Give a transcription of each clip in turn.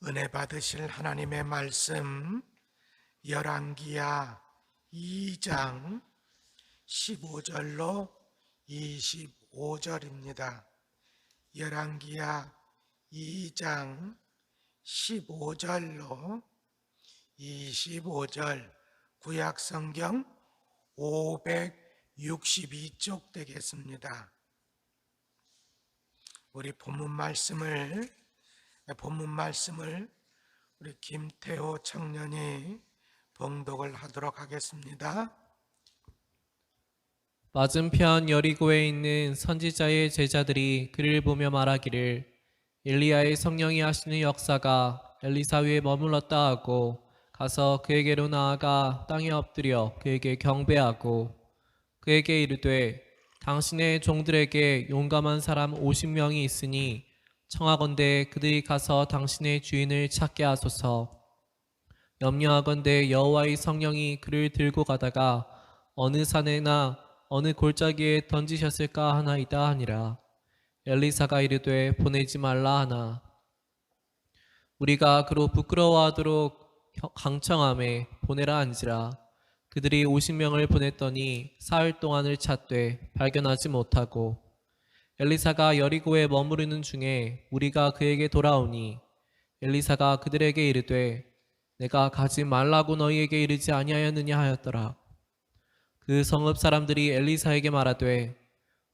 은혜 받으실 하나님의 말씀 열왕기야 2장 15절로 25절입니다. 열왕기야 2장 15절로 25절 구약성경 562쪽 되겠습니다. 우리 본문 말씀을 우리 김태호 청년이 봉독을 하도록 하겠습니다. 맞은편 여리고에 있는 선지자의 제자들이 그를 보며 말하기를 엘리야의 성령이 하시는 역사가 엘리사 위에 머물렀다 하고 가서 그에게로 나아가 땅에 엎드려 그에게 경배하고 그에게 이르되 당신의 종들에게 용감한 사람 50명이 있으니 청하건대 그들이 가서 당신의 주인을 찾게 하소서. 염려하건대 여호와의 성령이 그를 들고 가다가 어느 산에나 어느 골짜기에 던지셨을까 하나이다 하니라. 엘리사가 이르되 보내지 말라 하나 우리가 그로 부끄러워하도록 강청함에 보내라 한지라. 그들이 50명을 보냈더니 사흘 동안을 찾되 발견하지 못하고 엘리사가 여리고에 머무르는 중에 무리가 그에게 돌아오니 엘리사가 그들에게 이르되 내가 가지 말라고 너희에게 이르지 아니하였느냐 하였더라. 그 성읍 사람들이 엘리사에게 말하되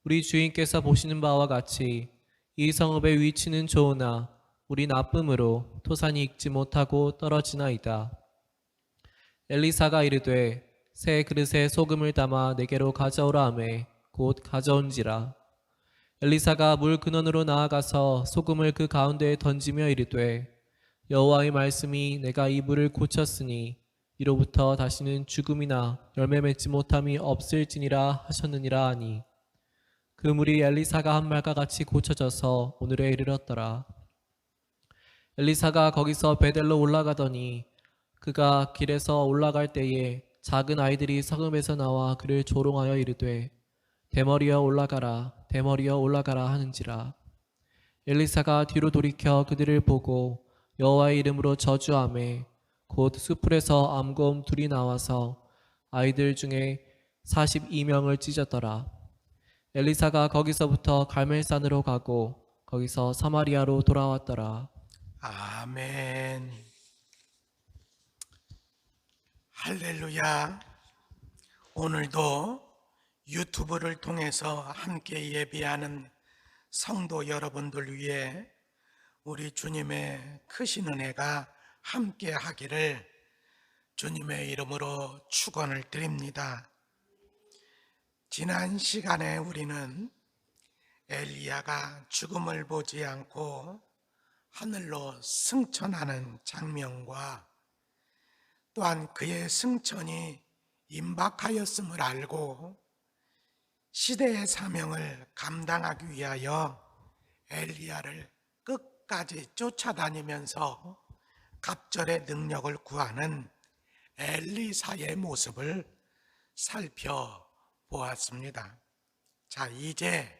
우리 주인께서 보시는 바와 같이 이 성읍의 위치는 좋으나 우리 나쁨으로 토산이 익지 못하고 떨어지나이다. 엘리사가 이르되 새 그릇에 소금을 담아 내게로 가져오라 하매 곧 가져온지라. 엘리사가 물 근원으로 나아가서 소금을 그 가운데에 던지며 이르되 여호와의 말씀이 내가 이 물을 고쳤으니 이로부터 다시는 죽음이나 열매 맺지 못함이 없을지니라 하셨느니라 하니 그 물이 엘리사가 한 말과 같이 고쳐져서 오늘에 이르렀더라. 엘리사가 거기서 베델로 올라가더니 그가 길에서 올라갈 때에 작은 아이들이 성읍에서 나와 그를 조롱하여 이르되 대머리여 올라가라 대머리여 올라가라 하는지라. 엘리사가 뒤로 돌이켜 그들을 보고 여호와의 이름으로 저주하매 곧 숯불에서 암곰 둘이 나와서 아이들 중에 42명을 찢었더라. 엘리사가 거기서부터 갈멜산으로 가고 거기서 사마리아로 돌아왔더라. 아멘. 할렐루야. 오늘도 유튜브를 통해서 함께 예배하는 성도 여러분들 위해 우리 주님의 크신 은혜가 함께 하기를 주님의 이름으로 축원을 드립니다. 지난 시간에 우리는 엘리야가 죽음을 보지 않고 하늘로 승천하는 장면과 또한 그의 승천이 임박하였음을 알고 시대의 사명을 감당하기 위하여 엘리야를 끝까지 쫓아다니면서 갑절의 능력을 구하는 엘리사의 모습을 살펴보았습니다. 자, 이제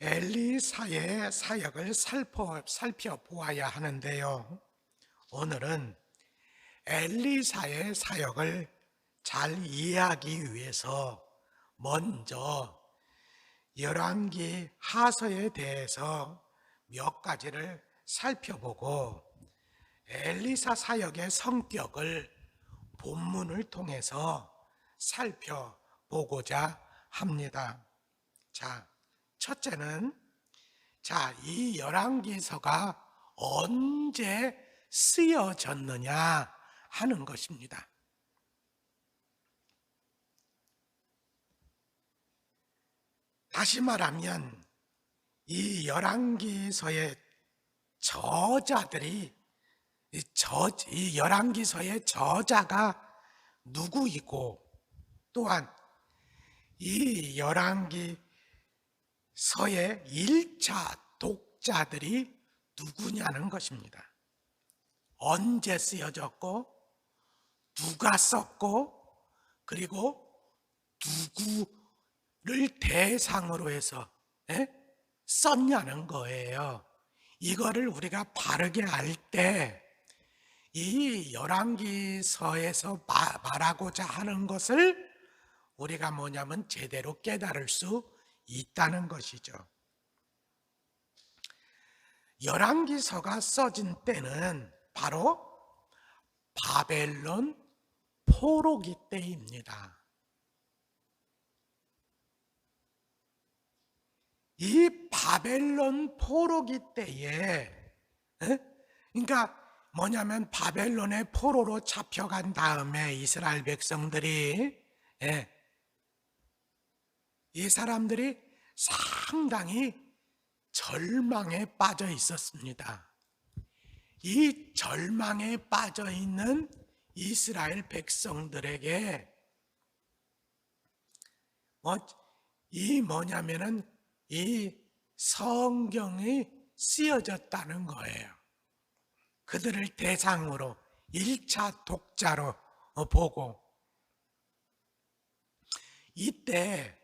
엘리사의 사역을 살펴보아야 하는데요. 오늘은 엘리사의 사역을 잘 이해하기 위해서 먼저 열왕기 하서에 대해서 몇 가지를 살펴보고 엘리사 사역의 성격을 본문을 통해서 살펴보고자 합니다. 자, 첫째는 이 열왕기서가 언제 쓰여졌느냐 하는 것입니다. 다시 말하면 이 열왕기서의 저자들이 이 열왕기서의 저자가 누구이고 또한 이 열왕기서의 1차 독자들이 누구냐는 것입니다. 언제 쓰여졌고 누가 썼고 그리고 누구를 대상으로 해서 썼냐는 거예요. 이거를 우리가 바르게 알 때 이 열왕기서에서 말하고자 하는 것을 우리가 뭐냐면 제대로 깨달을 수 있다는 것이죠. 열왕기서가 써진 때는 바로 바벨론 포로기 때입니다. 이 바벨론 포로기 때에, 그러니까 뭐냐면 바벨론의 포로로 잡혀간 다음에 이스라엘 백성들이, 이 사람들이 상당히 절망에 빠져 있었습니다. 이 절망에 빠져 있는 이스라엘 백성들에게 이 성경이 쓰여졌다는 거예요. 그들을 대상으로 1차 독자로 보고, 이때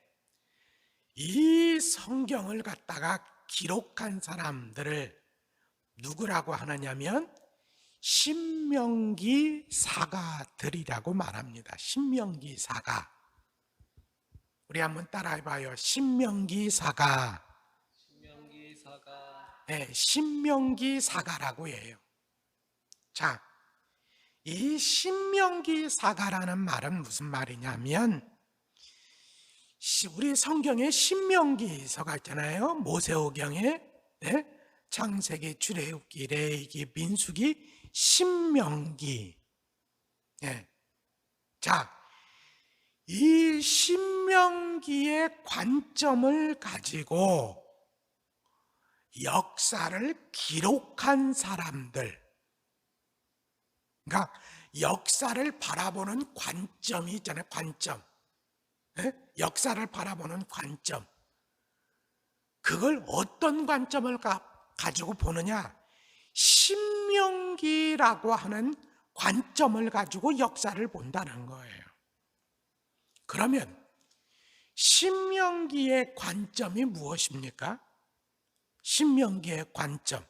이 성경을 갖다가 기록한 사람들을 누구라고 하느냐면 신명기 사가들이라고 말합니다. 신명기 사가. 우리 한번 따라해봐요. 신명기 사가. 신명기 사가. 네, 신명기 사가라고 해요. 자, 이 신명기 사가라는 말은 무슨 말이냐면, 우리 성경에 신명기서가 있잖아요. 모세오경에, 창세기, 출애굽기, 레위기, 민수기, 신명기. 자, 이 신명기의 관점을 가지고 역사를 기록한 사람들, 그러니까 역사를 바라보는 관점이 있잖아요. 관점. 역사를 바라보는 관점. 그걸 어떤 관점을 가지고 보느냐? 신명기라고 하는 관점을 가지고 역사를 본다는 거예요. 그러면 신명기의 관점이 무엇입니까? 신명기의 관점.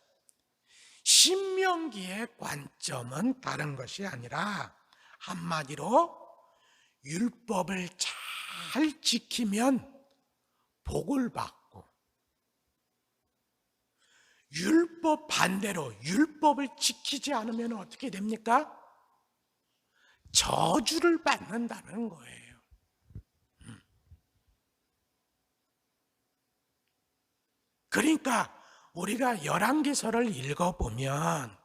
신명기의 관점은 다른 것이 아니라 한마디로 율법을 잘 지키면 복을 받고, 율법 반대로 율법을 지키지 않으면 어떻게 됩니까? 저주를 받는다는 거예요. 그러니까 우리가 열왕기서를 읽어보면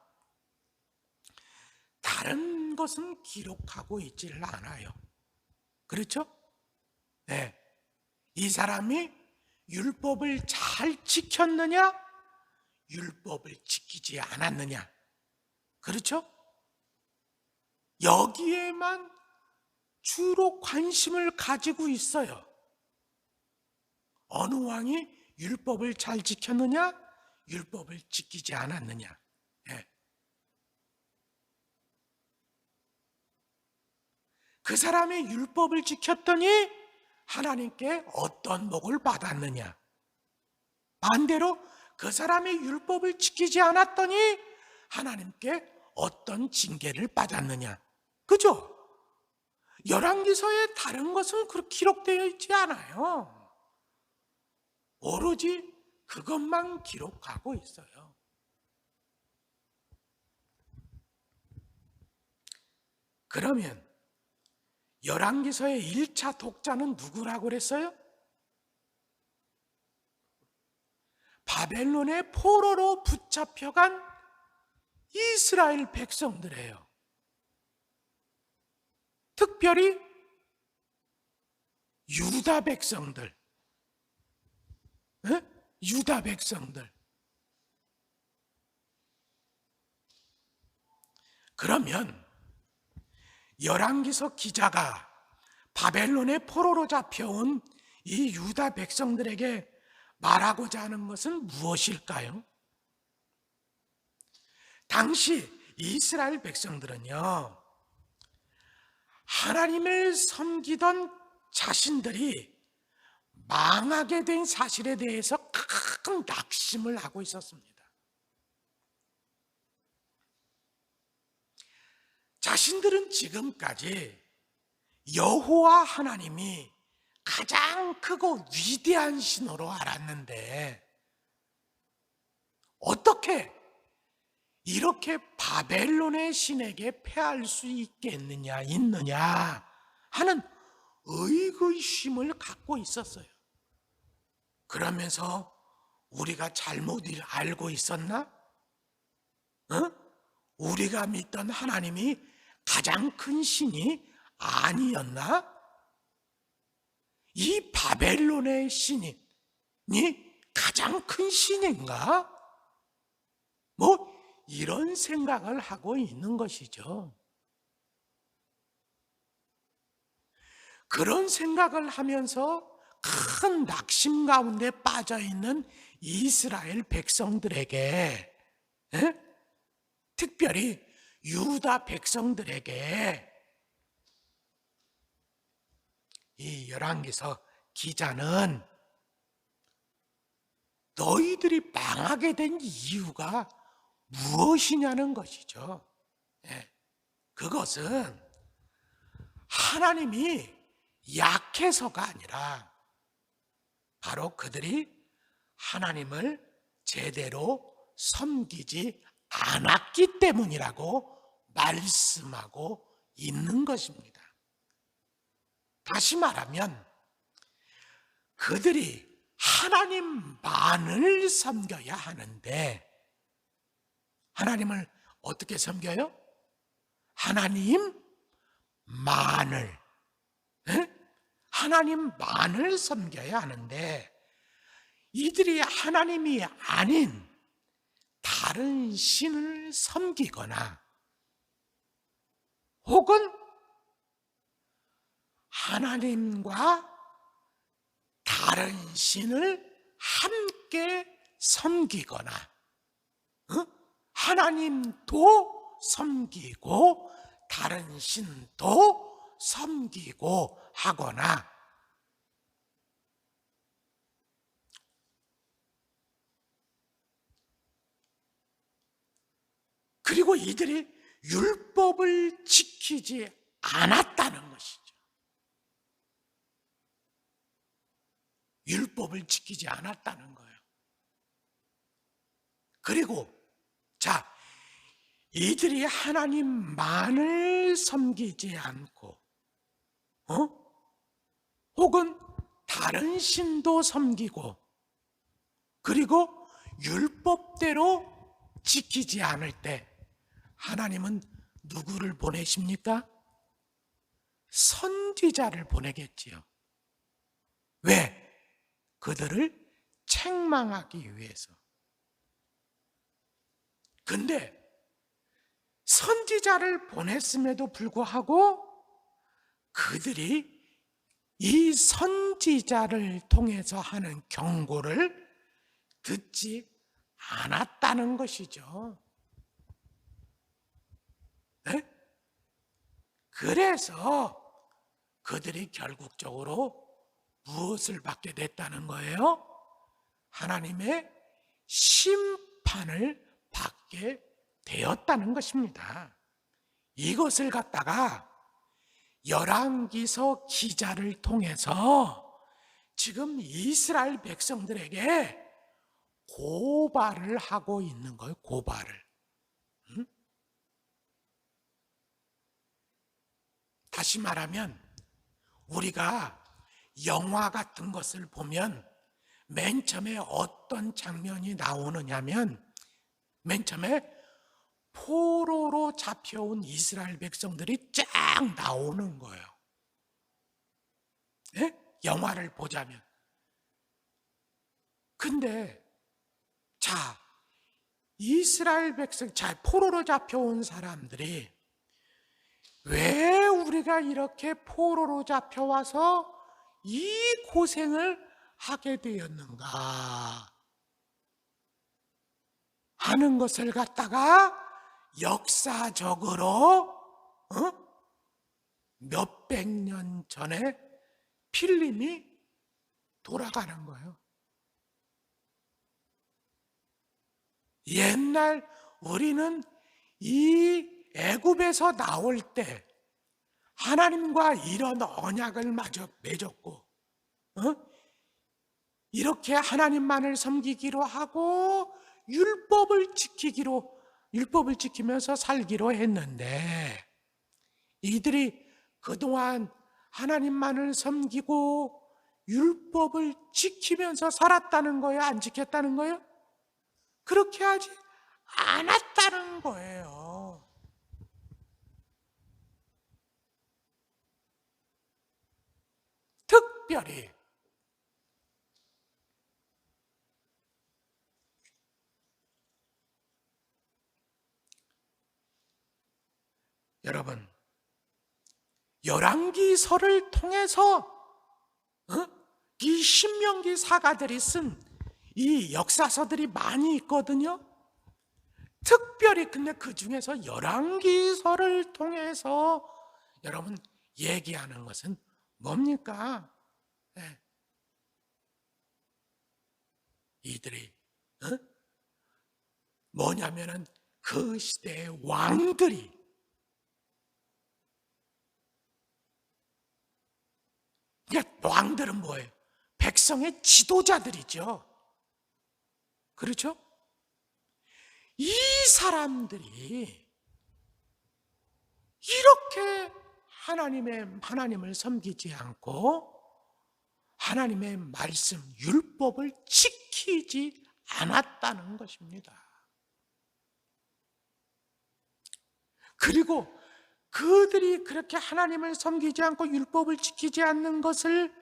다른 것은 기록하고 있지를 않아요. 그렇죠? 네. 이 사람이 율법을 잘 지켰느냐? 율법을 지키지 않았느냐? 그렇죠? 여기에만 주로 관심을 가지고 있어요. 어느 왕이 율법을 잘 지켰느냐? 율법을 지키지 않았느냐? 그 사람이 율법을 지켰더니 하나님께 어떤 복을 받았느냐? 반대로 그 사람이 율법을 지키지 않았더니 하나님께 어떤 징계를 받았느냐? 그죠? 열왕기서에 다른 것은 그렇게 기록되어 있지 않아요. 오로지 그것만 기록하고 있어요. 그러면 열왕기서의 1차 독자는 누구라고 그랬어요? 바벨론의 포로로 붙잡혀간 이스라엘 백성들이에요. 특별히 유다 백성들. 유다 백성들. 그러면 열왕기서 기자가 바벨론의 포로로 잡혀온 이 유다 백성들에게 말하고자 하는 것은 무엇일까요? 당시 이스라엘 백성들은요, 하나님을 섬기던 자신들이 망하게 된 사실에 대해서 큰 낙심을 하고 있었습니다. 자신들은 지금까지 여호와 하나님이 가장 크고 위대한 신으로 알았는데 어떻게 이렇게 바벨론의 신에게 패할 수 있느냐 하는 의구심을 갖고 있었어요. 그러면서 우리가 잘못 알고 있었나? 우리가 믿던 하나님이 가장 큰 신이 아니었나? 이 바벨론의 신이 가장 큰 신인가? 이런 생각을 하고 있는 것이죠. 그런 생각을 하면서 큰 낙심 가운데 빠져 있는 이스라엘 백성들에게, 특별히 유다 백성들에게 이 열왕기서 기자는 너희들이 망하게 된 이유가 무엇이냐는 것이죠. 그것은 하나님이 약해서가 아니라 바로 그들이 하나님을 제대로 섬기지 않았기 때문이라고 말씀하고 있는 것입니다. 다시 말하면 그들이 하나님만을 섬겨야 하는데 하나님을 어떻게 섬겨요? 하나님만을 섬겨야 하는데 이들이 하나님이 아닌 다른 신을 섬기거나 혹은 하나님과 다른 신을 함께 섬기거나 하나님도 섬기고 다른 신도 섬기고 하거나 그리고 이들이 율법을 지키지 않았다는 것이죠. 율법을 지키지 않았다는 거예요. 그리고 이들이 하나님만을 섬기지 않고 혹은 다른 신도 섬기고 그리고 율법대로 지키지 않을 때 하나님은 누구를 보내십니까? 선지자를 보내겠지요. 왜? 그들을 책망하기 위해서. 근데 선지자를 보냈음에도 불구하고 그들이 이 선지자를 통해서 하는 경고를 듣지 않았다는 것이죠. 네? 그래서 그들이 결국적으로 무엇을 받게 됐다는 거예요? 하나님의 심판을 받게 되었다는 것입니다. 이것을 갖다가 열왕기서 기자를 통해서 지금 이스라엘 백성들에게 고발을 하고 있는 거예요. 고발을. 다시 말하면 우리가 영화 같은 것을 보면 맨 처음에 어떤 장면이 나오느냐면 맨 처음에 포로로 잡혀온 이스라엘 백성들이 쫙 나오는 거예요. 네? 영화를 보자면. 근데 이스라엘 백성, 포로로 잡혀온 사람들이 왜 우리가 이렇게 포로로 잡혀와서 이 고생을 하게 되었는가 하는 것을 갖다가 역사적으로 몇백 년 전에 필름이 돌아가는 거예요. 옛날 우리는 이 애굽에서 나올 때 하나님과 이런 언약을 마저 맺었고, 이렇게 하나님만을 섬기기로 하고 율법을 지키면서 살기로 했는데, 이들이 그동안 하나님만을 섬기고 율법을 지키면서 살았다는 거예요? 안 지켰다는 거예요? 그렇게 하지 않았다는 거예요. 특별히 여러분, 열왕기서를 통해서 이 신명기 사가들이 쓴 이 역사서들이 많이 있거든요. 특별히 근데 그 중에서 열왕기서를 통해서 여러분 얘기하는 것은 뭡니까? 네. 이들이 뭐냐면은 그 시대의 왕들이, 왕들은 뭐예요? 백성의 지도자들이죠. 그렇죠? 이 사람들이 이렇게 하나님을 섬기지 않고 하나님의 말씀, 율법을 지키지 않았다는 것입니다. 그리고 그들이 그렇게 하나님을 섬기지 않고 율법을 지키지 않는 것을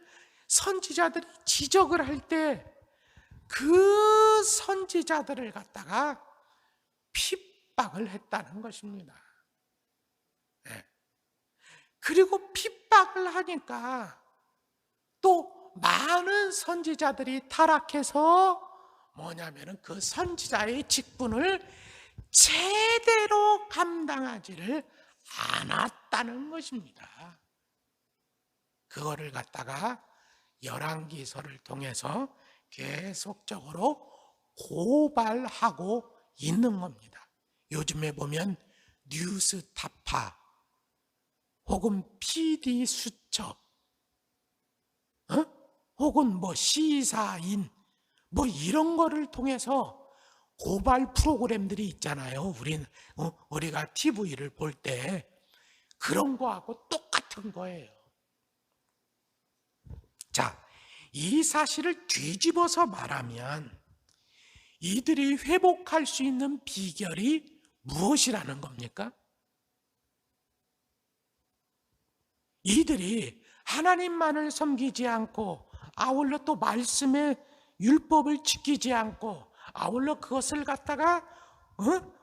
선지자들이 지적을 할 때 그 선지자들을 갖다가 핍박을 했다는 것입니다. 네. 그리고 핍박을 하니까 또 많은 선지자들이 타락해서 뭐냐면은 그 선지자의 직분을 제대로 감당하지를 않았다는 것입니다. 그거를 갖다가 열왕기서를 통해서 계속적으로 고발하고 있는 겁니다. 요즘에 보면 뉴스타파 혹은 PD 수첩, 혹은 뭐 시사인 이런 거를 통해서 고발 프로그램들이 있잖아요. 우리가 TV를 볼 때 그런 거하고 똑같은 거예요. 자, 이 사실을 뒤집어서 말하면 이들이 회복할 수 있는 비결이 무엇이라는 겁니까? 이들이 하나님만을 섬기지 않고 아울러 또 말씀의 율법을 지키지 않고 아울러 그것을 갖다가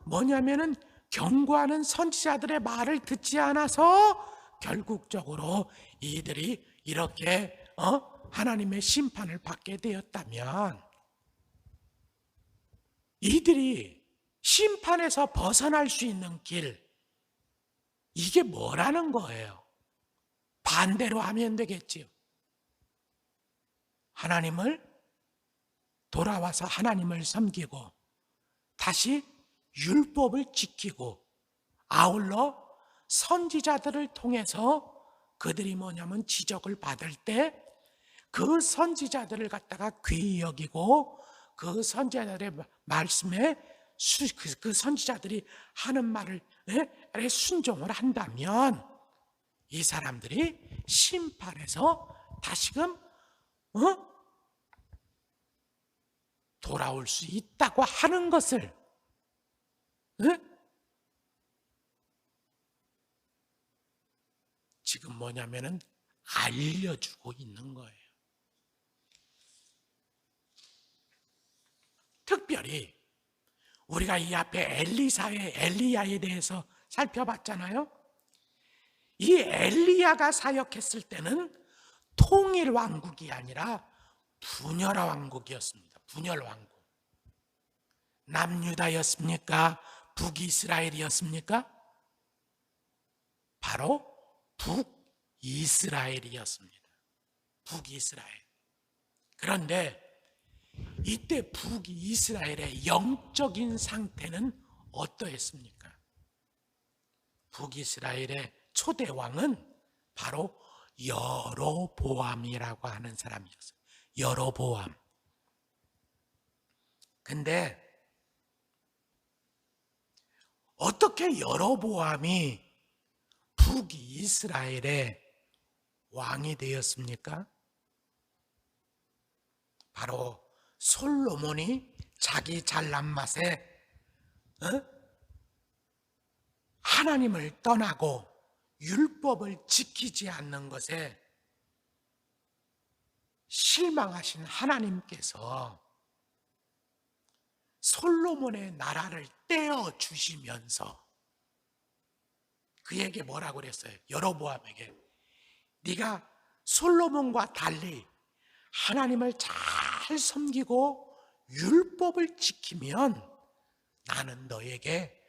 뭐냐면은 경고하는 선지자들의 말을 듣지 않아서 결국적으로 이들이 이렇게 하나님의 심판을 받게 되었다면, 이들이 심판에서 벗어날 수 있는 길, 이게 뭐라는 거예요? 반대로 하면 되겠지요. 돌아와서 하나님을 섬기고 다시 율법을 지키고 아울러 선지자들을 통해서 그들이 뭐냐면 지적을 받을 때 그 선지자들을 갖다가 귀히 여기고 그 선지자들의 말씀에 그 선지자들이 하는 말을 순종을 한다면 이 사람들이 심판에서 다시금 돌아올 수 있다고 하는 것을 지금 뭐냐면은 알려주고 있는 거예요. 특별히 우리가 이 앞에 엘리야에 대해서 살펴봤잖아요. 이 엘리야가 사역했을 때는 통일 왕국이 아니라 분열 왕국이었습니다. 분열 왕국. 남유다였습니까? 북이스라엘이었습니까? 바로 북이스라엘이었습니다. 북이스라엘. 그런데 이때 북이스라엘의 영적인 상태는 어떠했습니까? 북이스라엘의 초대 왕은 바로 여로보암이라고 하는 사람이었어요. 여로보암. 근데 어떻게 여로보암이 북이스라엘의 왕이 되었습니까? 바로 솔로몬이 자기 잘난 맛에 하나님을 떠나고 율법을 지키지 않는 것에 실망하신 하나님께서 솔로몬의 나라를 떼어 주시면서 그에게 뭐라고 그랬어요? 여로보암에게 네가 솔로몬과 달리 하나님을 잘 섬기고 율법을 지키면 나는 너에게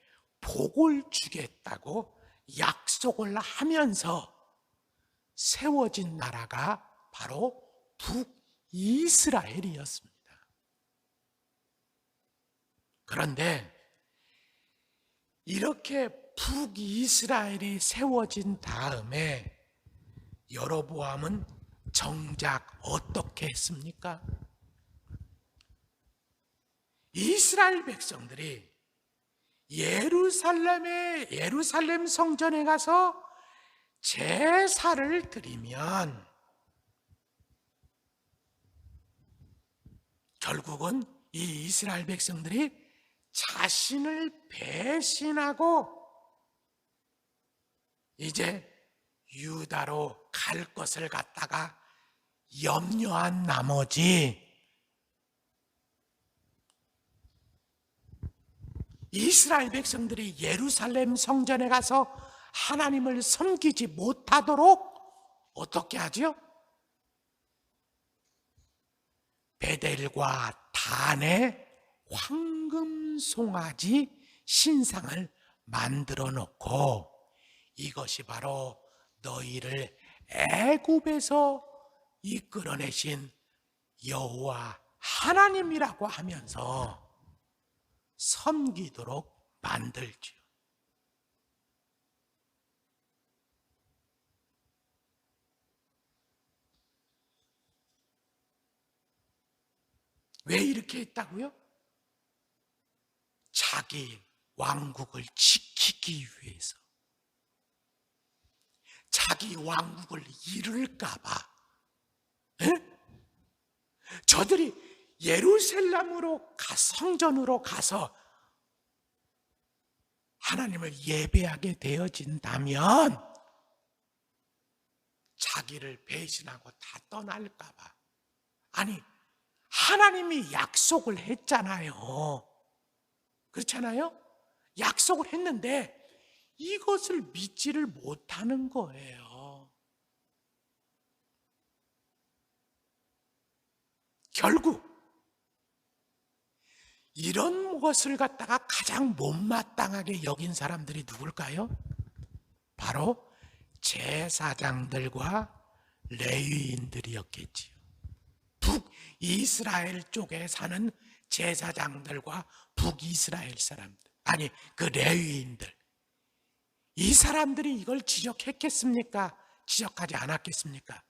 복을 주겠다고 약속을 하면서 세워진 나라가 바로 북이스라엘이었습니다. 그런데 이렇게 북이스라엘이 세워진 다음에 여로보암은 정작 어떻게 했습니까? 이스라엘 백성들이 예루살렘 성전에 가서 제사를 드리면 결국은 이 이스라엘 백성들이 자신을 배신하고 이제 유다로 갈 것을 갖다가 염려한 나머지 이스라엘 백성들이 예루살렘 성전에 가서 하나님을 섬기지 못하도록 어떻게 하죠? 베델과 단에 황금 송아지 신상을 만들어 놓고 이것이 바로 너희를 애굽에서 이끌어내신 여호와 하나님이라고 하면서 섬기도록 만들죠. 왜 이렇게 했다고요? 자기 왕국을 지키기 위해서. 자기 왕국을 잃을까봐. 저들이 예루살렘으로 성전으로 가서 하나님을 예배하게 되어진다면 자기를 배신하고 다 떠날까봐. 아니, 하나님이 약속을 했잖아요. 그렇잖아요? 약속을 했는데 이것을 믿지를 못하는 거예요. 결국 이런 것을 갖다가 가장 못마땅하게 여긴 사람들이 누굴까요? 바로 제사장들과 레위인들이었겠지요. 북이스라엘 쪽에 사는 제사장들과 북이스라엘 사람들, 아니 그 레위인들, 이 사람들이 이걸 지적했겠습니까? 지적하지 않았겠습니까?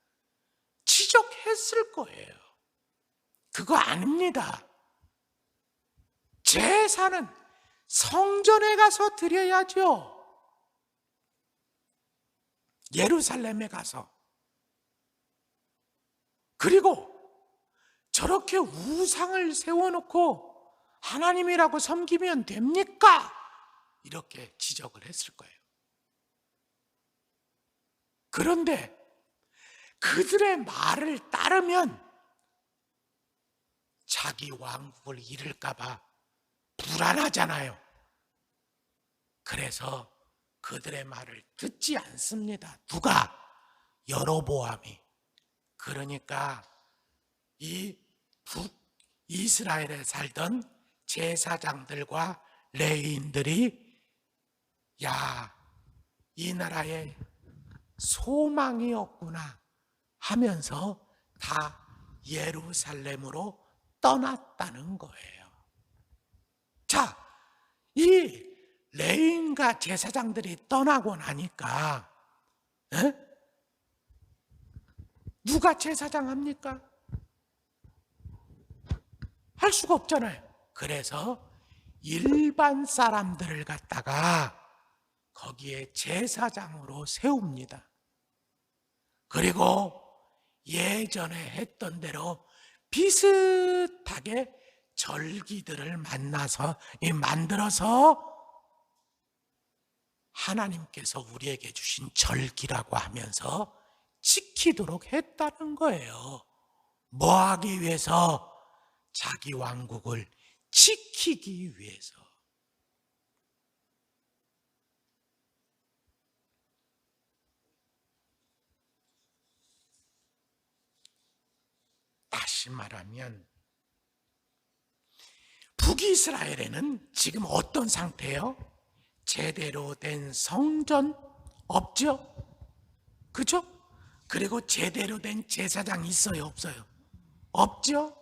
지적했을 거예요. 그거 아닙니다. 제사는 성전에 가서 드려야죠. 예루살렘에 가서. 그리고 저렇게 우상을 세워놓고 하나님이라고 섬기면 됩니까? 이렇게 지적을 했을 거예요. 그런데 그들의 말을 따르면 자기 왕국을 잃을까봐 불안하잖아요. 그래서 그들의 말을 듣지 않습니다. 누가? 여로보암이. 그러니까 이 북이스라엘에 살던 제사장들과 레위인들이 야, 이 나라에 소망이 없구나 하면서 다 예루살렘으로 떠났다는 거예요. 자, 이 레인과 제사장들이 떠나고 나니까 누가 제사장 합니까? 할 수가 없잖아요. 그래서 일반 사람들을 갖다가 거기에 제사장으로 세웁니다. 그리고 예전에 했던 대로 비슷하게 절기들을 만들어서 하나님께서 우리에게 주신 절기라고 하면서 지키도록 했다는 거예요. 뭐 하기 위해서? 자기 왕국을 지키기 위해서. 다시 말하면 북이스라엘에는 지금 어떤 상태예요? 제대로 된 성전 없죠? 그죠? 그리고 제대로 된 제사장 있어요? 없어요? 없죠?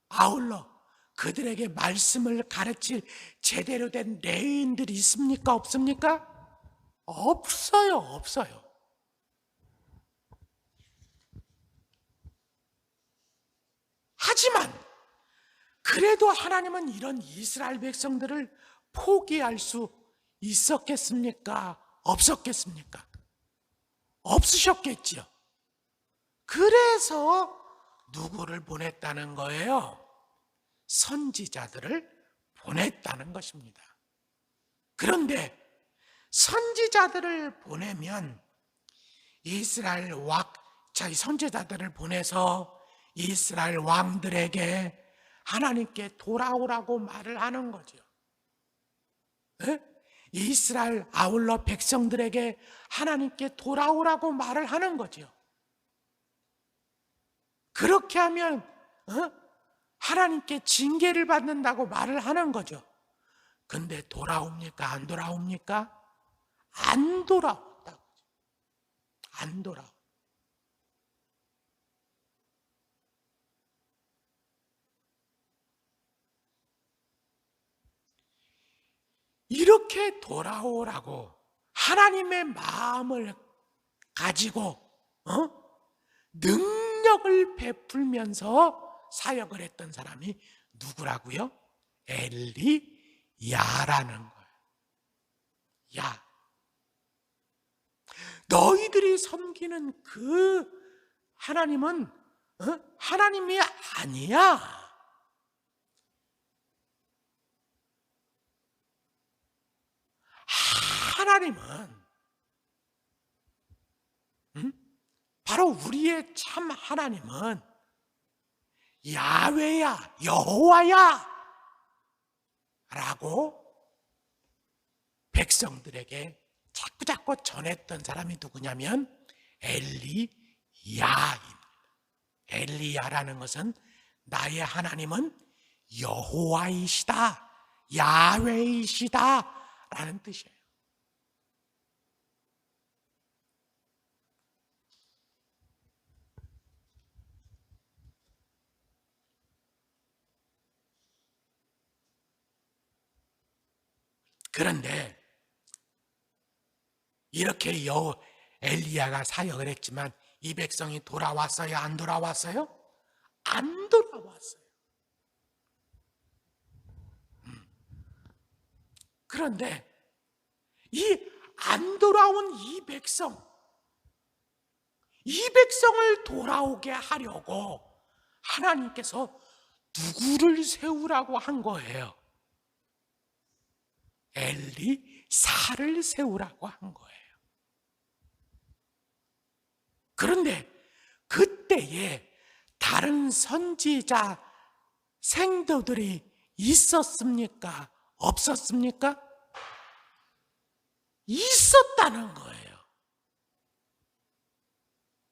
아울러 그들에게 말씀을 가르칠 제대로 된 레위인들이 있습니까? 없습니까? 없어요. 없어요. 하지만 그래도 하나님은 이런 이스라엘 백성들을 포기할 수 있었겠습니까? 없었겠습니까? 없으셨겠지요. 그래서 누구를 보냈다는 거예요? 선지자들을 보냈다는 것입니다. 그런데 선지자들을 보내면 이스라엘 선지자들을 보내서 이스라엘 왕들에게 하나님께 돌아오라고 말을 하는 거죠. 이스라엘 아울러 백성들에게 하나님께 돌아오라고 말을 하는 거죠. 그렇게 하면 하나님께 징계를 받는다고 말을 하는 거죠. 근데 돌아옵니까? 안 돌아옵니까? 안 돌아온다고. 안 돌아오. 이렇게 돌아오라고 하나님의 마음을 가지고 능력을 베풀면서 사역을 했던 사람이 누구라고요? 엘리야라는 거예요. 야, 너희들이 섬기는 그 하나님은 하나님이 아니야. 하나님은 바로 우리의 참 하나님은 야훼야, 여호와야 라고 백성들에게 자꾸 전했던 사람이 누구냐면 엘리야입니다. 엘리야라는 것은 나의 하나님은 여호와이시다, 야훼이시다 라는 뜻이에요. 그런데 이렇게 엘리야가 사역을 했지만 이 백성이 돌아왔어요? 안 돌아왔어요? 안 돌아왔어요. 그런데 이 안 돌아온 이 백성을 돌아오게 하려고 하나님께서 누구를 세우라고 한 거예요? 엘리사를 세우라고 한 거예요. 그런데 그때에 다른 선지자 생도들이 있었습니까? 없었습니까? 있었다는 거예요.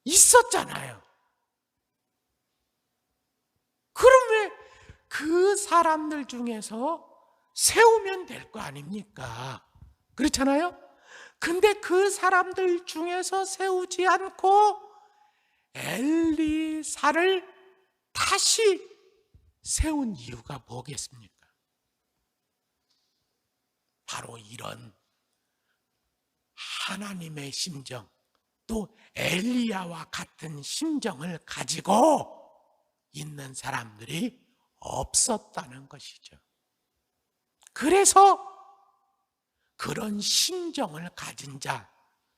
있었잖아요. 그럼 왜 그 사람들 중에서 세우면 될 거 아닙니까? 그렇잖아요? 근데 그 사람들 중에서 세우지 않고 엘리사를 다시 세운 이유가 뭐겠습니까? 바로 이런 하나님의 심정, 또 엘리야와 같은 심정을 가지고 있는 사람들이 없었다는 것이죠. 그래서 그런 심정을 가진 자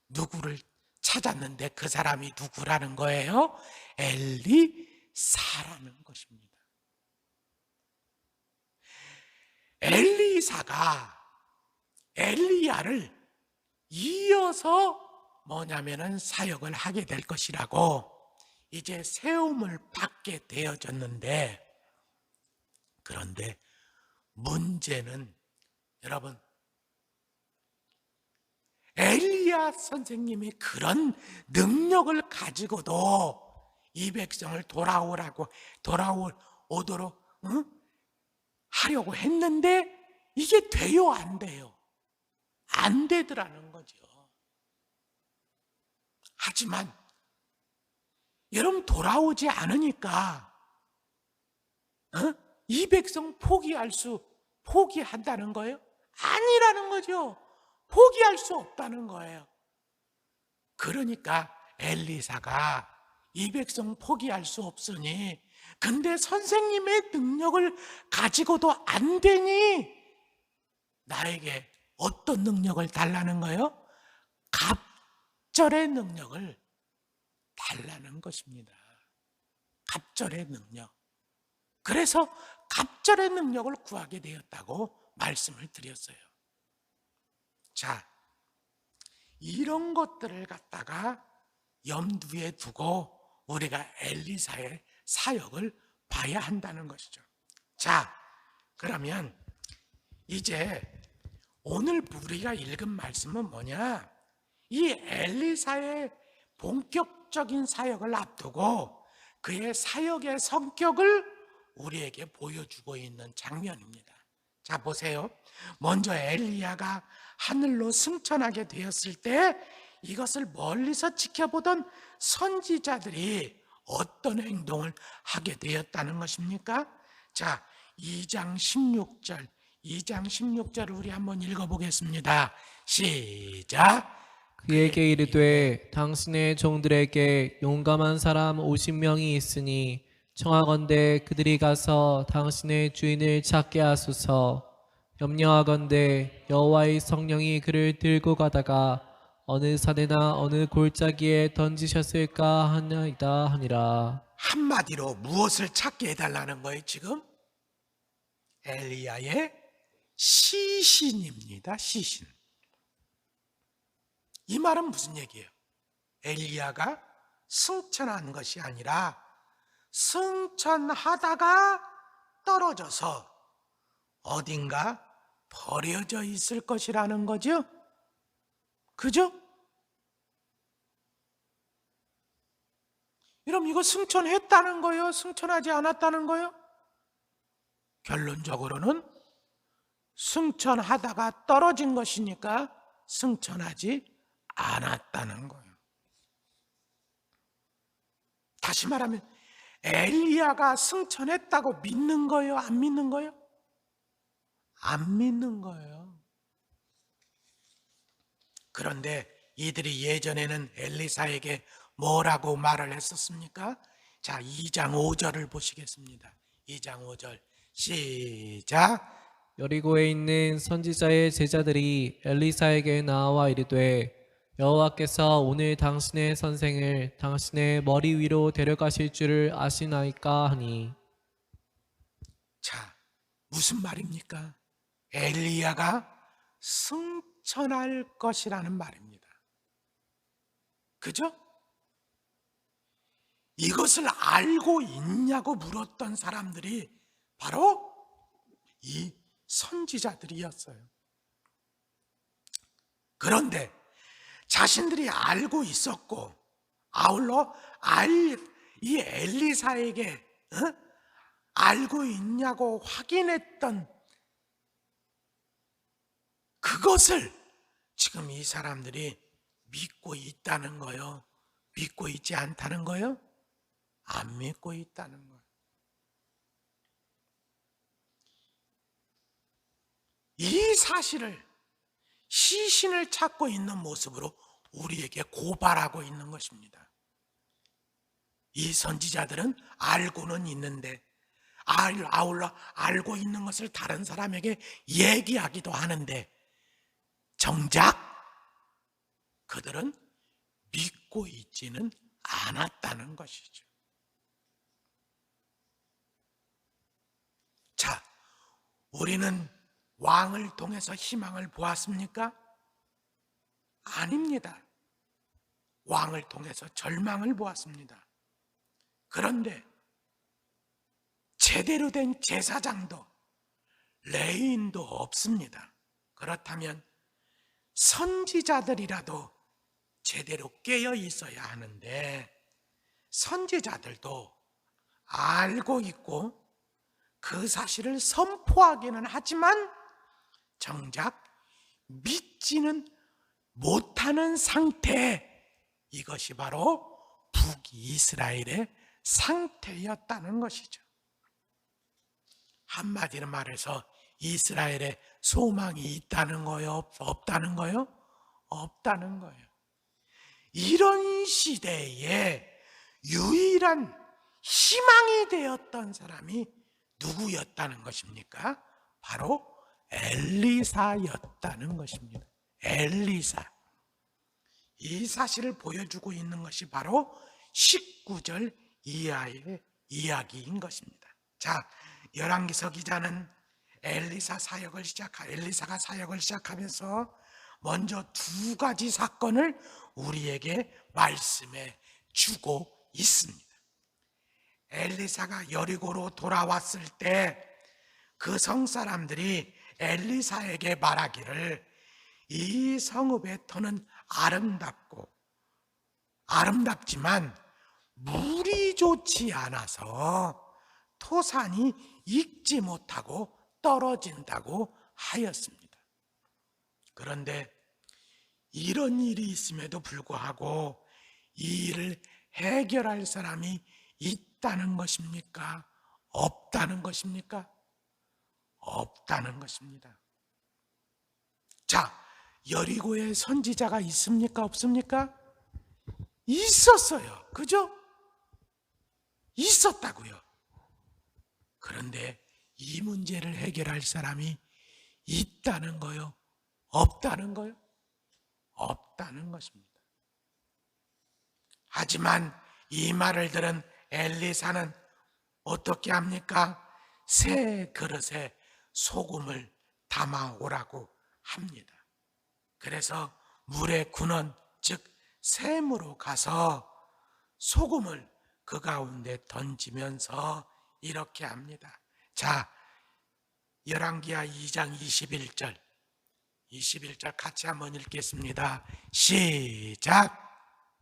누구를 찾았는데 그 사람이 누구라는 거예요? 엘리사라는 것입니다. 엘리사가 엘리야를 이어서 뭐냐면은 사역을 하게 될 것이라고 이제 세움을 받게 되어졌는데, 그런데 문제는 여러분, 엘리야 선생님이 그런 능력을 가지고도 이 백성을 돌아오도록 하려고 했는데 이게 돼요, 안 돼요? 안 되더라는 거죠. 하지만 여러분, 돌아오지 않으니까 이 백성 포기한다는 거예요? 아니라는 거죠. 포기할 수 없다는 거예요. 그러니까 엘리사가 이 백성 포기할 수 없으니, 근데 선생님의 능력을 가지고도 안 되니 나에게 어떤 능력을 달라는 거예요? 갑절의 능력을 달라는 것입니다. 갑절의 능력. 그래서 갑절의 능력을 구하게 되었다고 말씀을 드렸어요. 자, 이런 것들을 갖다가 염두에 두고 우리가 엘리사의 사역을 봐야 한다는 것이죠. 자, 그러면 이제 오늘 우리가 읽은 말씀은 뭐냐? 이 엘리사의 본격적인 사역을 앞두고 그의 사역의 성격을 우리에게 보여주고 있는 장면입니다. 자, 보세요. 먼저 엘리야가 하늘로 승천하게 되었을 때 이것을 멀리서 지켜보던 선지자들이 어떤 행동을 하게 되었다는 것입니까? 자, 2장 16절을 우리 한번 읽어보겠습니다. 시작. 그에게 이르되 당신의 종들에게 용감한 사람 50명이 있으니 청하건대 그들이 가서 당신의 주인을 찾게 하소서. 염려하건대 여호와의 성령이 그를 들고 가다가 어느 산에나 어느 골짜기에 던지셨을까 하나이다 하니라. 한마디로 무엇을 찾게 해달라는 거예요? 지금 엘리야의 시신입니다. 시신. 이 말은 무슨 얘기예요? 엘리야가 승천한 것이 아니라 승천하다가 떨어져서 어딘가 버려져 있을 것이라는 거죠. 그죠? 여러분, 이거 승천했다는 거예요? 승천하지 않았다는 거예요? 결론적으로는 승천하다가 떨어진 것이니까 승천하지 않았다는 거예요. 다시 말하면 엘리야가 승천했다고 믿는 거예요? 안 믿는 거예요? 안 믿는 거예요. 그런데 이들이 예전에는 엘리사에게 뭐라고 말을 했었습니까? 자, 2장 5절을 보시겠습니다. 2장 5절 시작. 여리고에 있는 선지자의 제자들이 엘리사에게 나와 이르되 여호와께서 오늘 당신의 선생을 당신의 머리 위로 데려가실 줄을 아시나이까 하니. 자, 무슨 말입니까? 엘리야가 승천할 것이라는 말입니다. 그죠? 이것을 알고 있냐고 물었던 사람들이 바로 이 선지자들이었어요. 그런데 자신들이 알고 있었고 아울러 이 엘리사에게 알고 있냐고 확인했던 그것을 지금 이 사람들이 믿고 있다는 거요? 믿고 있지 않다는 거요? 안 믿고 있다는 거예요. 이 사실을 시신을 찾고 있는 모습으로 우리에게 고발하고 있는 것입니다. 이 선지자들은 알고는 있는데 아울러 알고 있는 것을 다른 사람에게 얘기하기도 하는데 정작 그들은 믿고 있지는 않았다는 것이죠. 자, 우리는 왕을 통해서 희망을 보았습니까? 아닙니다. 왕을 통해서 절망을 보았습니다. 그런데 제대로 된 제사장도 레위인도 없습니다. 그렇다면 선지자들이라도 제대로 깨어 있어야 하는데 선지자들도 알고 있고 그 사실을 선포하기는 하지만 정작 믿지는 못하는 상태, 이것이 바로 북이스라엘의 상태였다는 것이죠. 한마디로 말해서 이스라엘에 소망이 있다는 거요? 없다는 거요? 없다는 거예요. 이런 시대에 유일한 희망이 되었던 사람이 누구였다는 것입니까? 바로 엘리사였다는 것입니다. 엘리사. 이 사실을 보여주고 있는 것이 바로 19절 이하의 이야기인 것입니다. 자, 열왕기서 기자는 엘리사가 사역을 시작하면서 먼저 두 가지 사건을 우리에게 말씀해 주고 있습니다. 엘리사가 여리고로 돌아왔을 때 그 성사람들이 엘리사에게 말하기를 이 성읍의 터는 아름답지만 물이 좋지 않아서 토산이 익지 못하고 떨어진다고 하였습니다. 그런데 이런 일이 있음에도 불구하고 이 일을 해결할 사람이 있다는 것입니까? 없다는 것입니까? 없다는 것입니다. 자, 여리고에 선지자가 있습니까? 없습니까? 있었어요. 그죠? 있었다고요. 그런데 이 문제를 해결할 사람이 있다는 거요? 없다는 거요? 없다는 것입니다. 하지만 이 말을 들은 엘리사는 어떻게 합니까? 새 그릇에 소금을 담아오라고 합니다. 그래서 물의 근원, 즉 샘으로 가서 소금을 그 가운데 던지면서 이렇게 합니다. 자, 열왕기하 2장 21절 같이 한번 읽겠습니다. 시작.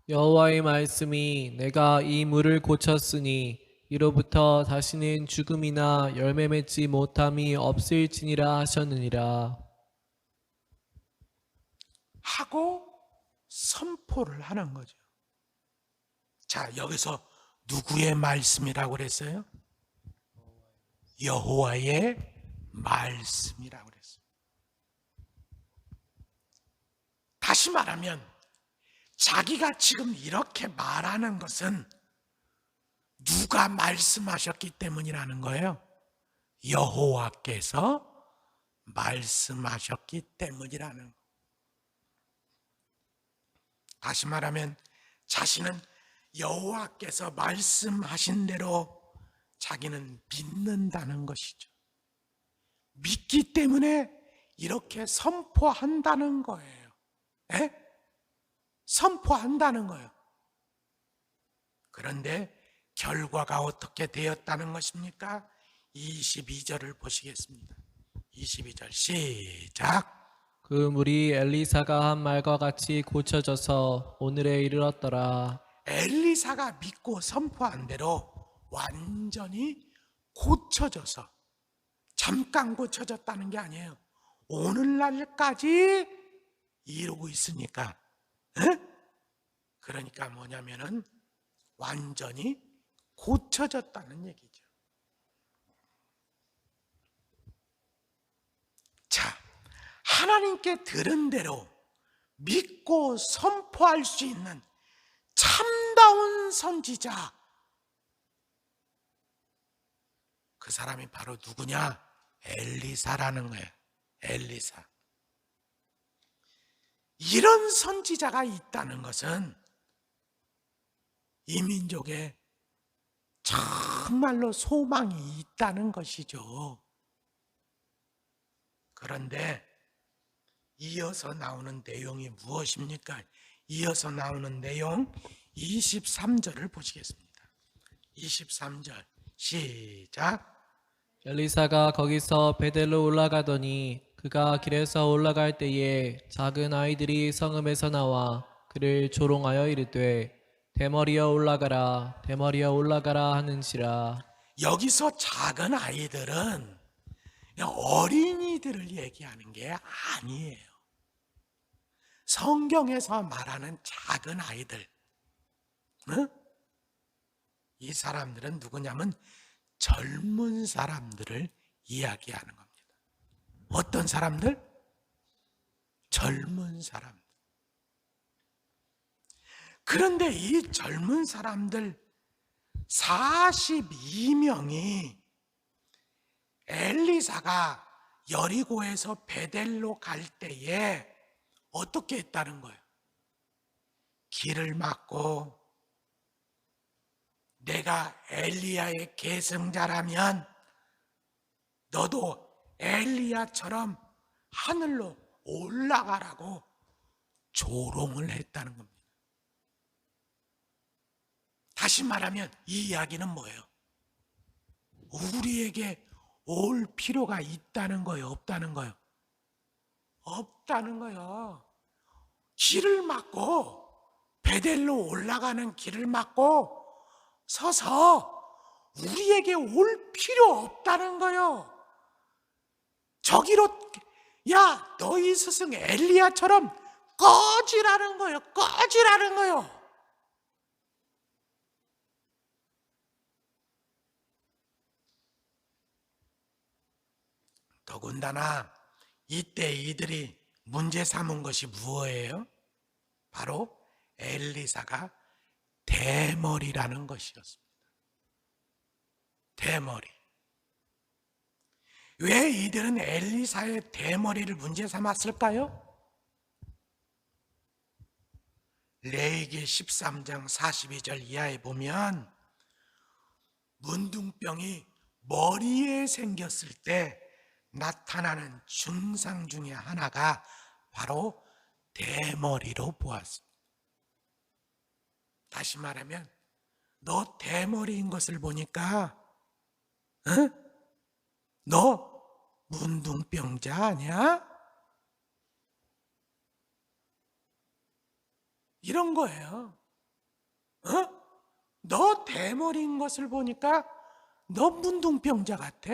여호와의 말씀이 내가 이 물을 고쳤으니 이로부터 다시는 죽음이나 열매 맺지 못함이 없을지니라 하셨느니라. 하고 선포를 하는 거죠. 자, 여기서 누구의 말씀이라고 그랬어요? 여호와의 말씀이라고 그랬어요. 다시 말하면 자기가 지금 이렇게 말하는 것은 누가 말씀하셨기 때문이라는 거예요. 여호와께서 말씀하셨기 때문이라는 거예요. 다시 말하면 자신은 여호와께서 말씀하신 대로 자기는 믿는다는 것이죠. 믿기 때문에 이렇게 선포한다는 거예요. 에? 선포한다는 거예요. 그런데 결과가 어떻게 되었다는 것입니까? 22절을 보시겠습니다. 22절 시작. 그 물이 엘리사가 한 말과 같이 고쳐져서 오늘에 이르렀더라. 엘리사가 믿고 선포한 대로 완전히 고쳐져서, 잠깐 고쳐졌다는 게 아니에요. 오늘날까지 이루고 있으니까. 에? 그러니까 뭐냐면은 완전히 고쳐졌다는 얘기죠. 자, 하나님께 들은 대로 믿고 선포할 수 있는 참다운 선지자, 그 사람이 바로 누구냐? 엘리사라는 거예요. 엘리사. 이런 선지자가 있다는 것은 이 민족에 정말로 소망이 있다는 것이죠. 그런데 이어서 나오는 내용이 무엇입니까? 이어서 나오는 내용 23절을 보시겠습니다. 23절 시작. 엘리사가 거기서 베델로 올라가더니 그가 길에서 올라갈 때에 작은 아이들이 성읍에서 나와 그를 조롱하여 이르되 대머리여 올라가라 대머리여 올라가라 하는지라. 여기서 작은 아이들은 어린이들을 얘기하는 게 아니에요. 성경에서 말하는 작은 아이들, 이 사람들은 누구냐면 젊은 사람들을 이야기하는 겁니다. 어떤 사람들? 젊은 사람들. 그런데 이 젊은 사람들 42명이 엘리사가 여리고에서 베델로 갈 때에 어떻게 했다는 거예요? 길을 막고 내가 엘리야의 계승자라면 너도 엘리야처럼 하늘로 올라가라고 조롱을 했다는 겁니다. 다시 말하면 이 이야기는 뭐예요? 우리에게 올 필요가 있다는 거예요? 없다는 거예요? 없다는 거예요. 길을 막고 베델로 올라가는 길을 막고 서서 우리에게 올 필요 없다는 거예요. 저기로 야 너희 스승 엘리야처럼 꺼지라는 거예요. 꺼지라는 거예요. 더군다나 이때 이들이 문제 삼은 것이 무엇이에요? 바로 엘리사가 대머리라는 것이었습니다. 대머리. 왜 이들은 엘리사의 대머리를 문제 삼았을까요? 레위기 13장 42절 이하에 보면 문둥병이 머리에 생겼을 때 나타나는 증상 중에 하나가 바로 대머리로 보았습니다. 다시 말하면 너 대머리인 것을 보니까 너 문둥병자 아니야? 이런 거예요. 너 대머리인 것을 보니까 너 문둥병자 같아.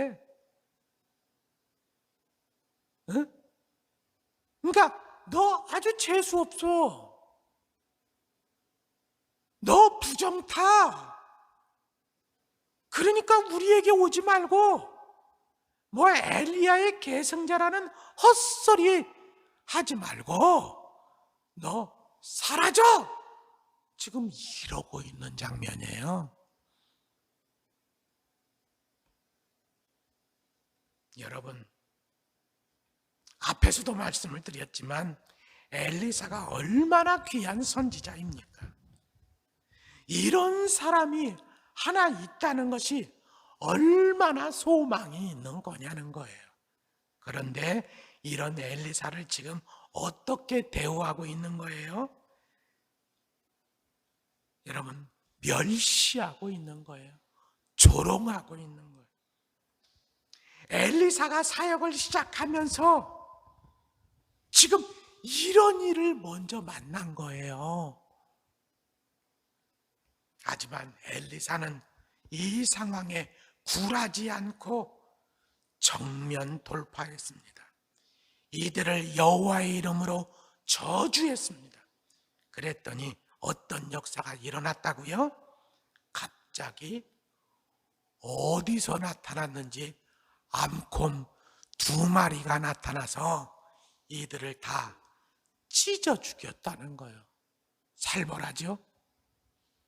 그러니까 너 아주 재수 없어. 너 부정타. 그러니까 우리에게 오지 말고 뭐 엘리야의 계승자라는 헛소리 하지 말고 너 사라져. 지금 이러고 있는 장면이에요. 여러분, 앞에서도 말씀을 드렸지만 엘리사가 얼마나 귀한 선지자입니까? 이런 사람이 하나 있다는 것이 얼마나 소망이 있는 거냐는 거예요. 그런데 이런 엘리사를 지금 어떻게 대우하고 있는 거예요? 여러분, 멸시하고 있는 거예요. 조롱하고 있는 거예요. 엘리사가 사역을 시작하면서 지금 이런 일을 먼저 만난 거예요. 하지만 엘리사는 이 상황에 굴하지 않고 정면 돌파했습니다. 이들을 여호와의 이름으로 저주했습니다. 그랬더니 어떤 역사가 일어났다고요? 갑자기 어디서 나타났는지 암곰 2마리가 나타나서 이들을 다 찢어 죽였다는 거예요. 살벌하죠?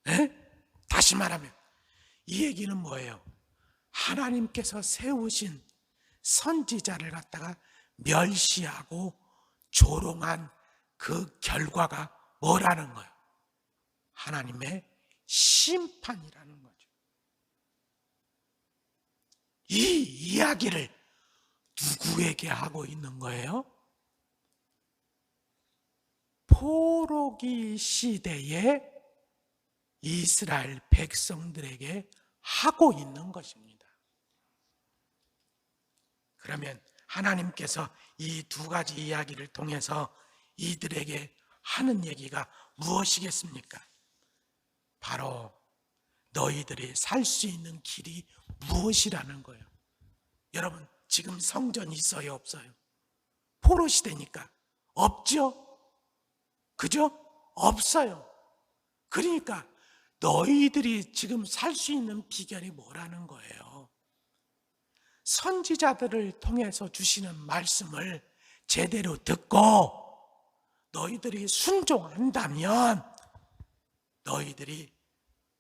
에? 다시 말하면 이 얘기는 뭐예요? 하나님께서 세우신 선지자를 갖다가 멸시하고 조롱한 그 결과가 뭐라는 거예요? 하나님의 심판이라는 거죠. 이 이야기를 누구에게 하고 있는 거예요? 포로기 시대에 이스라엘 백성들에게 하고 있는 것입니다. 그러면 하나님께서 이 두 가지 이야기를 통해서 이들에게 하는 얘기가 무엇이겠습니까? 바로 너희들이 살 수 있는 길이 무엇이라는 거예요. 여러분, 지금 성전 있어요, 없어요? 포로 시대니까 없죠? 그죠? 없어요. 그러니까 너희들이 지금 살 수 있는 비결이 뭐라는 거예요? 선지자들을 통해서 주시는 말씀을 제대로 듣고 너희들이 순종한다면 너희들이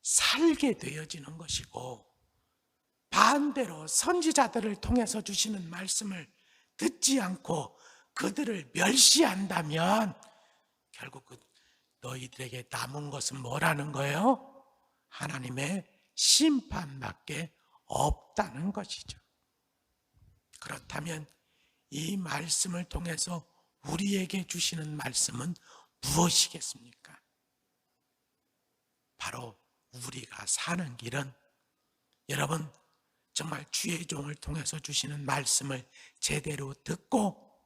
살게 되어지는 것이고, 반대로 선지자들을 통해서 주시는 말씀을 듣지 않고 그들을 멸시한다면 결국 너희들에게 남은 것은 뭐라는 거예요? 하나님의 심판밖에 없다는 것이죠. 그렇다면 이 말씀을 통해서 우리에게 주시는 말씀은 무엇이겠습니까? 바로 우리가 사는 길은, 여러분, 정말 주의 종을 통해서 주시는 말씀을 제대로 듣고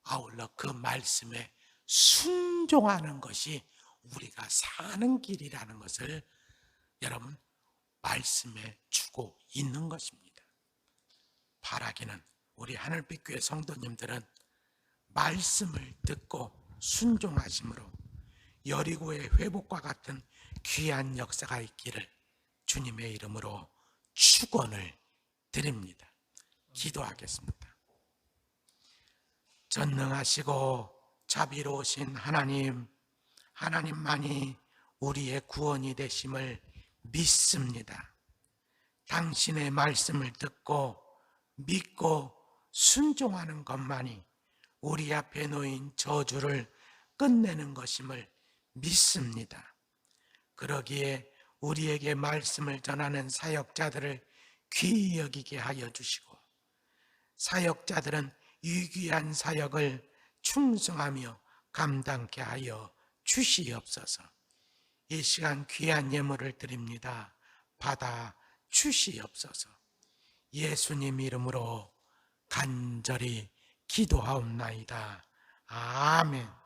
아울러 그 말씀에 순종하는 것이 우리가 사는 길이라는 것을 여러분 말씀해 주고 있는 것입니다. 바라기는 우리 하늘빛 교회 성도님들은 말씀을 듣고 순종하심으로 여리고의 회복과 같은 귀한 역사가 있기를 주님의 이름으로 축원을 드립니다. 기도하겠습니다. 전능하시고 자비로우신 하나님, 하나님만이 우리의 구원이 되심을 믿습니다. 당신의 말씀을 듣고 믿고 순종하는 것만이 우리 앞에 놓인 저주를 끝내는 것임을 믿습니다. 그러기에 우리에게 말씀을 전하는 사역자들을 귀히 여기게 하여 주시고, 사역자들은 유귀한 사역을 충성하며 감당케 하여 주시옵소서. 이 시간 귀한 예물을 드립니다. 받아 주시옵소서. 예수님 이름으로 간절히 기도하옵나이다. 아멘.